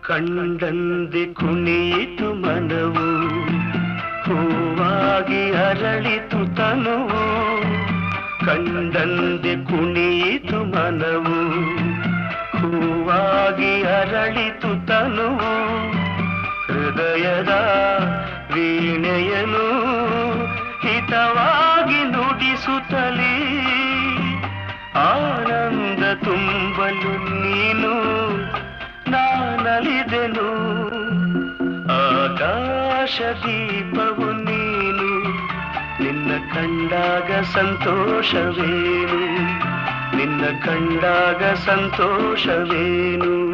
ಕಂಡಂದೆ ಕುಣಿಯಿತು ಮನವು, ಹೂವಾಗಿ ಅರಳಿತು ತನುವು. ಕಂಡಂದೆ ಕುಣಿಯಿತು ಮನವು, ಹೂವಾಗಿ ಅರಳಿತು ತನುವು. ಹೃದಯದ ವೀಣೆಯನು ಹಿತವಾಗಿ ನುಡಿಸುತ್ತಲೇ ಆನಂದ ತುಂಬಲು ನೀನು ನಾನಲಿದೆನು. ಆಕಾಶ ದೀಪವು ನೀನು, ನಿನ್ನ ಕಂಡಾಗ ಸಂತೋಷವೇನು, ನಿನ್ನ ಕಂಡಾಗ ಸಂತೋಷವೇನು.